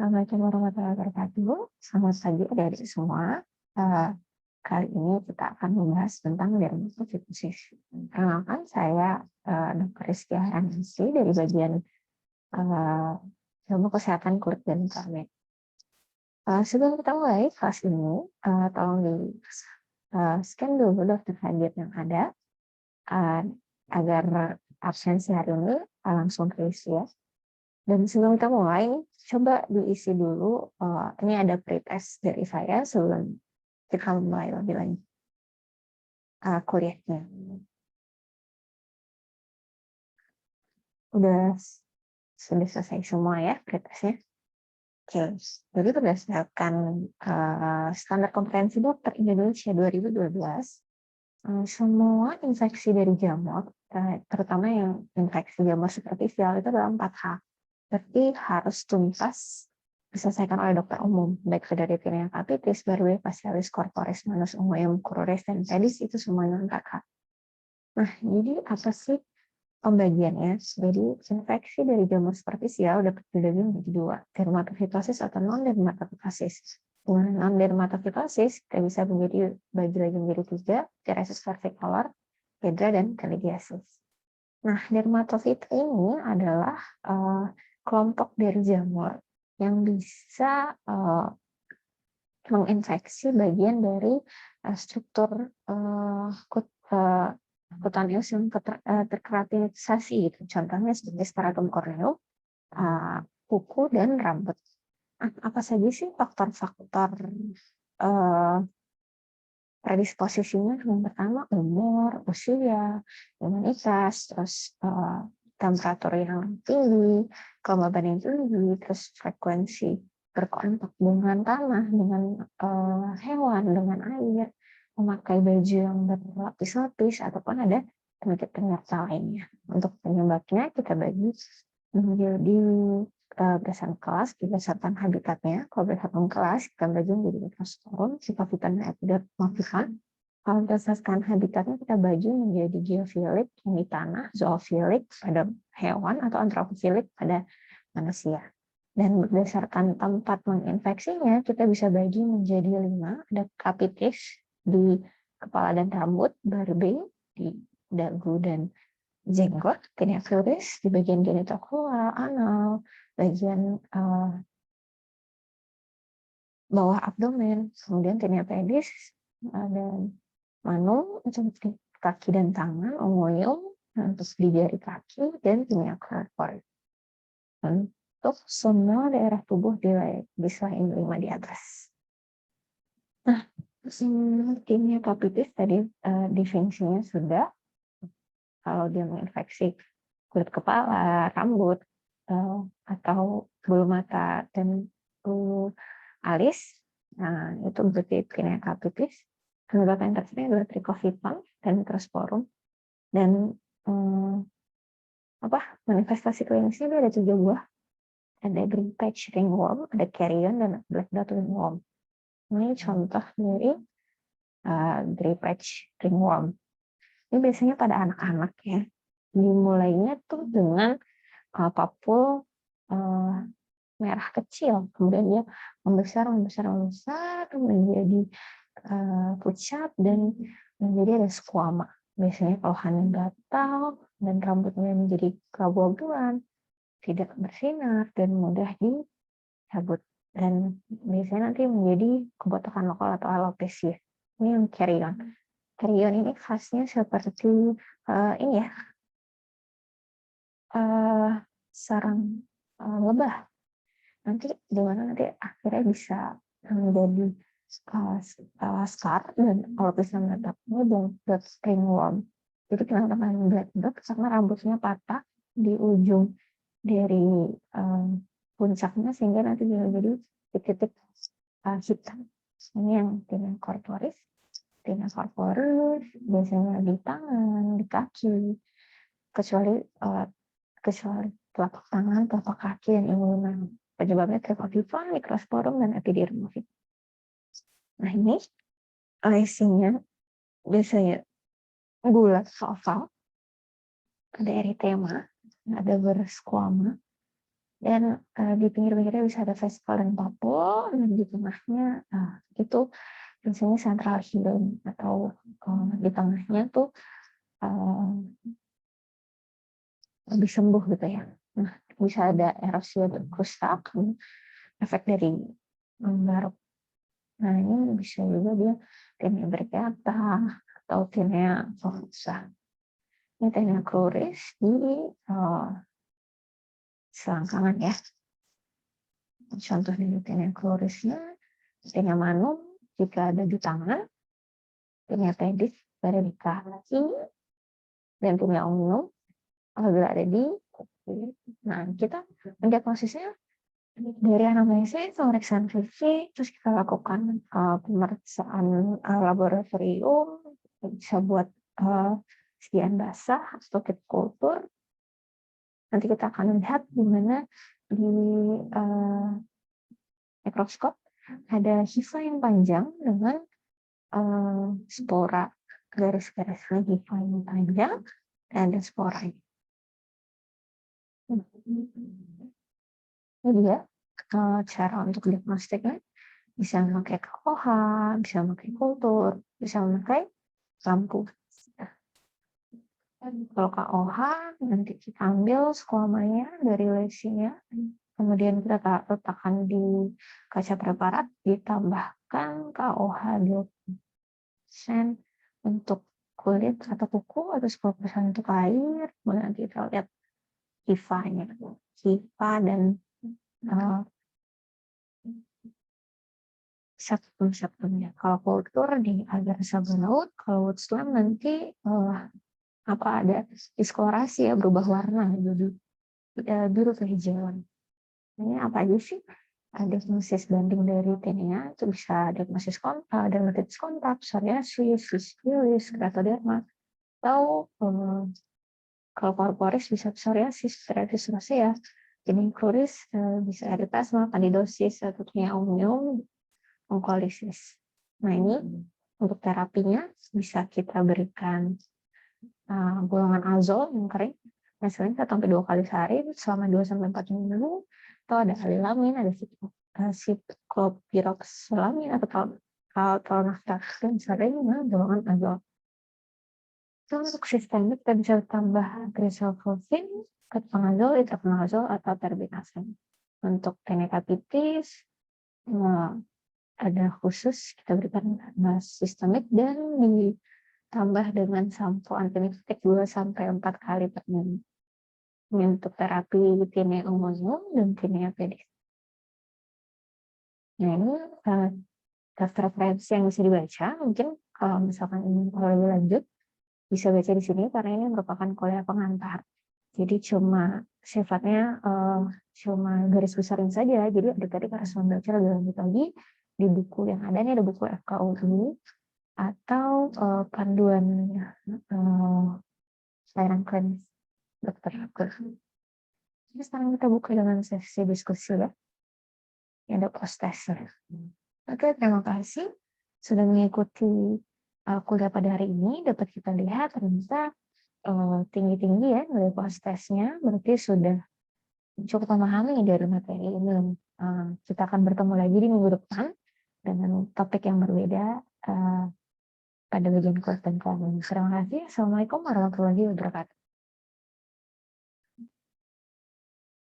Assalamualaikum warahmatullahi wabarakatuh. Selamat pagi adik-adik semua. Kali ini kita akan membahas tentang dermatofitrosis. Perkenalkan, saya Dr. Rizky Haranisi dari bagian ilmu kesehatan kulit dan kelamin. Sebelum kita mulai kelas ini, tolong di scan dulu daftar hadir yang ada agar absensi hari ini langsung terisi ya. Dan sebelum kita mulai, coba diisi dulu. Ini ada pretest dari saya sebelum kita mulai lebih lanjut kuliahnya. Sudah selesai semua ya pretestnya. Oke, jadi berdasarkan standar kompetensi dokter Indonesia 2012, semua infeksi dari jamur, terutama yang infeksi jamur superficial itu adalah 4H. Berarti harus tuntas diselesaikan oleh dokter umum, baik dari pineapatitis, barbe, facialis, corporis, manus, unguium, cruris, dan pedis, itu semuanya 4H. Nah, jadi apa sih pembagiannya? Jadi infeksi dari jamur superficial dapat dibagi menjadi dua, dermatofitosis atau non-dermatofitosis. Dengan non-dermatofitosis, kita bisa bagi lagi menjadi tiga, psoriasis versicolor, hidra, dan candidiasis. Nah, dermatofit ini adalah kelompok dari jamur yang bisa menginfeksi bagian dari struktur kutaneus yang terkeratingisasi. Contohnya seperti stratum corneum, kuku, dan rambut. Nah, apa saja sih faktor-faktor predisposisinya? Yang pertama umur, usia, imunitas, terus temperatur yang tinggi, kelembaban yang tinggi, terus frekuensi berkontak dengan tanah, dengan hewan, dengan air, memakai baju yang berlapis-lapis, ataupun ada penyakit-penyerta lainnya. Untuk penyebabnya kita bagi menjadi berdasarkan kelas, berdasarkan habitatnya. Kalau berdasarkan kelas, kita bagi menjadi mikrosporum, sitofiton, dan epidermofiton. Kalau berdasarkan habitatnya, kita bagi menjadi geofilik yang di tanah, zoofilik pada hewan, atau antropofilik pada manusia. Dan berdasarkan tempat menginfeksinya, kita bisa bagi menjadi 5. Ada kapitis di kepala dan rambut, barbe di dagu dan jenggot, tinea di bagian genitokula, anal, bagian bawah abdomen, kemudian tinea pedis dan manum, seperti kaki dan tangan, unguium, untuk di jari kaki, dan tinea corporis. Untuk semua daerah tubuh di selain 5 di atas. Nah, tinea capitis tadi definisinya sudah. Kalau dia menginfeksi kulit kepala, rambut, atau bulu mata dan bulu alis, nah itu berarti tinea capitis. Penyebab yang tersebut adalah trichofiton dan microsporum. Dan manifestasi klinisnya dia ada 3 buah. Ada green patch ringworm, ada carrion, dan black dot ringworm. Ini contoh dari green patch ringworm. Ini biasanya pada anak-anak ya. Dimulainya tuh dengan papul merah kecil, kemudian dia membesar menjadi pucat dan menjadi ada squama. Biasanya keluhannya gatal dan rambutnya menjadi keabu-abuan, tidak bersinar dan mudah dicabut, dan biasanya nanti menjadi kebotakan lokal atau alopecia. Ini yang carrion. Carrion ini khasnya seperti ini ya, sarang lebah. Nanti akhirnya bisa menjadi scar dan alopecia menetapnya dan black ringworm. Jadi kenapa black dot? Karena rambutnya patah di ujung dari puncaknya sehingga nanti bisa jadi titik-titik hitam. Ini yang tinea corporis. Tinea corporis biasanya di tangan, di kaki, kecuali telapak tangan, telapak kaki, dan ulunan. Penyebabnya trichofiton, microsporum, dan epidermofiton. Nah, ini lesinya biasanya bulat oval, ada eritema, ada bersquama, Dan di pinggir-pinggirnya bisa ada festival dan papua, dan di tengahnya itu biasanya central healing, atau di tengahnya tuh lebih sembuh gitu ya. Nah, bisa ada erosi atau rusak, efek dari garuk. Nah, ini bisa juga dia tinea berkata atau tinea fossa. Ini tinea cruris di selangkangan ya. Contoh dari tinea crurisnya, tinea manum jika ada di tangan, tinea pedis berada di kaki, dan tinea omnium apabila ada di kaki. Nah, kita mendiagnosisnya dari anamnesis, pemeriksaan fisik, terus kita lakukan pemeriksaan laboratorium, bisa buat sekian basah atau kit kultur. Nanti kita akan lihat di mana di mikroskop ada hifa yang panjang dengan spora, garis-garisnya hifa yang panjang, dan ada sporanya. Ini dia cara untuk diagnostiknya. Bisa memakai KOH, bisa memakai kultur, bisa memakai lampu. Kalau KOH nanti kita ambil squamanya dari lesinya, kemudian kita letakkan di kaca preparat, ditambahkan KOH 20% untuk kulit atau kuku, atau 10% untuk air. Kemudian nanti kita lihat hifanya, hifa dan sabun-sabunnya. Kalau kultur di agar sabun laut, kalau wood slam nanti ada diskolorasi ya, berubah warna biru kehijauan. Ini apa aja sih? Diagnosis banding dari tinea itu bisa diagnosis dermatitis kontak, psoriasis, fiskiosis, keratoderma, atau kalau corporis bisa psoriasis, psoriasis rosea, tinea cruris bisa erythema, candidosis, atau tinea omnium, onkolisis. Nah, ini untuk terapinya bisa kita berikan golongan azol yang kering, misalnya 1-2 kali sehari selama 2-4 minggu, atau ada alilamin, ada siklopiroxalamin atau tolnaftaxin sering golongan azol. Itu untuk sistemik kita bisa tambah griselfovin, ketonazol, itraconazol, atau terbinafin. Untuk tinnitus ada khusus kita berikan sistemik dan ditambah dengan sampo antimikrotik 2-4 kali per minggu. Ini untuk terapi tinea omnium dan tinea pedis. Nah, ini daftar referensi yang bisa dibaca. Mungkin kalau misalkan ingin lebih lanjut bisa baca di sini karena ini merupakan kuliah pengantar. Jadi cuma sifatnya cuma garis besarin saja. Jadi adik-adik harus membaca lebih lanjut lagi di buku yang ada. Ini ada buku FKUI atau panduan layanan klinis dokter. Jadi sekarang kita buka dengan sesi diskusi ya. Ini ada post-testnya. Oke, terima kasih sudah mengikuti kuliah pada hari ini. Dapat kita lihat ternyata tinggi-tinggi ya nilai post-testnya. Berarti sudah cukup memahami dari materi ini. Kita akan bertemu lagi di minggu depan dengan topik yang berbeda pada bagian kuliah dan kami. Terima kasih. Assalamualaikum warahmatullahi wabarakatuh.